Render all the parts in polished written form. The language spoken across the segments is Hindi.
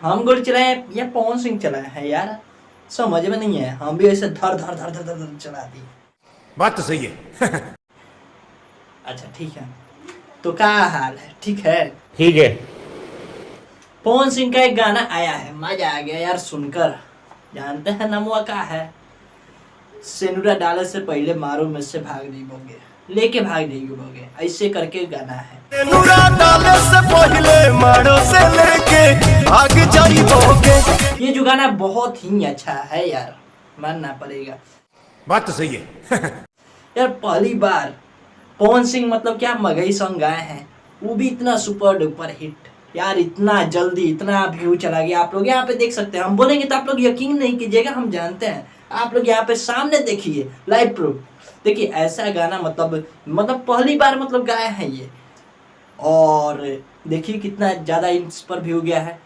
हम गोली चलाए या पवन सिंह चलाए हैं यार, समझ में नहीं है। हम भी ऐसे धर धर धर धर धर, धर चला दी। बात तो सही है। अच्छा ठीक है, तो क्या हाल है? ठीक है, ठीक है। पवन सिंह का एक गाना आया है, मजा आ गया यार सुनकर। जानते हैं नमुआ का है? सेनुरा डाले से पहले मारो मुझसे भाग नहीं बोगे, लेके भाग नहीं बोगे, ऐसे करके गाना है। सेनुरा डाले से पहले मारो से लेके भाग जाई बोगे। ये जो गाना बहुत ही अच्छा है यार, मानना पड़ेगा। बात तो सही है। यार पहली बार पवन सिंह मतलब क्या मगही सॉन्ग गाए हैं, वो भी इतना सुपर डुपर हिट यार, इतना जल्दी इतना व्यू चला गया। आप लोग यहाँ पे देख सकते हैं, हम बोलेंगे तो आप लोग यकीन नहीं कीजिएगा, हम जानते हैं। आप लोग यहाँ पे सामने देखिए, लाइव प्रूफ देखिए। ऐसा गाना मतलब पहली बार मतलब गाया है ये, और देखिए कितना ज्यादा इस पर व्यू गया है।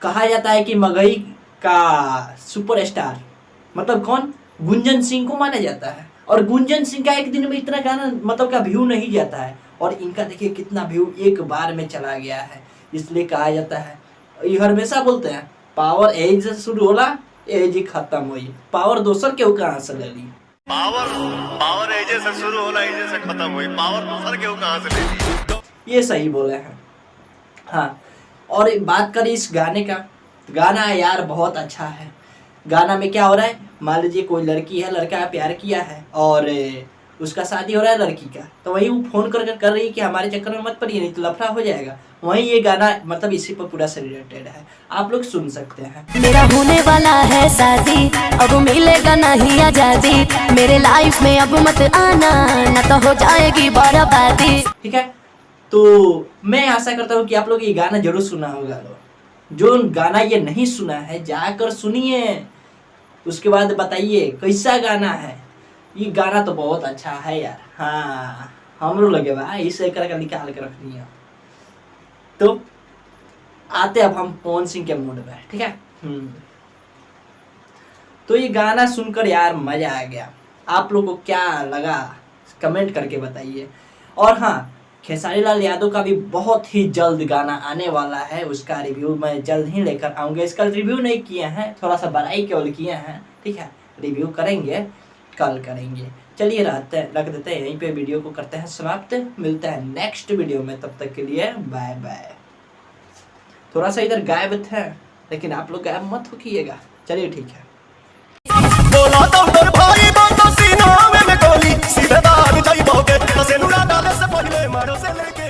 कहा जाता है कि मगही का सुपरस्टार मतलब कौन, गुंजन सिंह को माना जाता है, और गुंजन सिंह का एक दिन में इतना गाना मतलब का व्यू नहीं जाता है, और इनका देखिए कितना व्यू एक बार में चला गया है। इसलिए कहा जाता है, ये हमेशा बोलते हैं, पावर एज से शुरू होला एज ही खत्म हुई, पावर दोसर के कहाँ से ले ली। पावर एजे से शुरू होला एजे से खत्म हुई, पावर दूसर के कहां से ले ली। ये सही बोले हैं। हाँ, और बात करें इस गाने का, गाना यार बहुत अच्छा है। गाना में क्या हो रहा है, मान लीजिए कोई लड़की है, लड़का प्यार किया है और उसका शादी हो रहा है लड़की का, तो वही वो फोन कर रही है कि हमारे चक्कर में मत पड़िए नहीं तो लफड़ा हो जाएगा। वही ये गाना मतलब इसी पर पूरा से रिलेटेड है, आप लोग सुन सकते हैं। मेरा होने वाला है शादी, अब मिलेगा नहीं आजादी, मेरे लाइफ में अब मत आना, न तो हो जाएगी बर्बादी। ठीक है, तो मैं आशा करता हूँ कि आप लोग ये गाना जरूर सुना होगा। जो गाना ये नहीं सुना है जाकर सुनिए, उसके बाद बताइए कैसा गाना है। ये गाना तो बहुत अच्छा है यार। हाँ, हमरो लगे भाई इसे कर निकाल के रखनी है। तो आते अब हम पवन सिंह के मूड में, ठीक है। तो ये गाना सुनकर यार मजा आ गया। आप लोग को क्या लगा कमेंट करके बताइए। और हाँ, खेसारी लाल यादव का भी बहुत ही जल्द गाना आने वाला है, उसका रिव्यू मैं जल्द ही लेकर आऊँगा। इसका रिव्यू नहीं किए हैं, थोड़ा सा बड़ाई केवल किए हैं, ठीक है। रिव्यू करेंगे, कल करेंगे। चलिए रख देते हैं यहीं पे, वीडियो को करते हैं समाप्त। मिलते हैं नेक्स्ट वीडियो में, तब तक के लिए बाय बाय। थोड़ा सा इधर गायब थे, लेकिन आप लोग गायब मत होइएगा। चलिए ठीक है। बोला तो भाई बात सीना में गोली सीधे भाग जाई बोगे। सेनुरा डाले से पहले मारो से लेके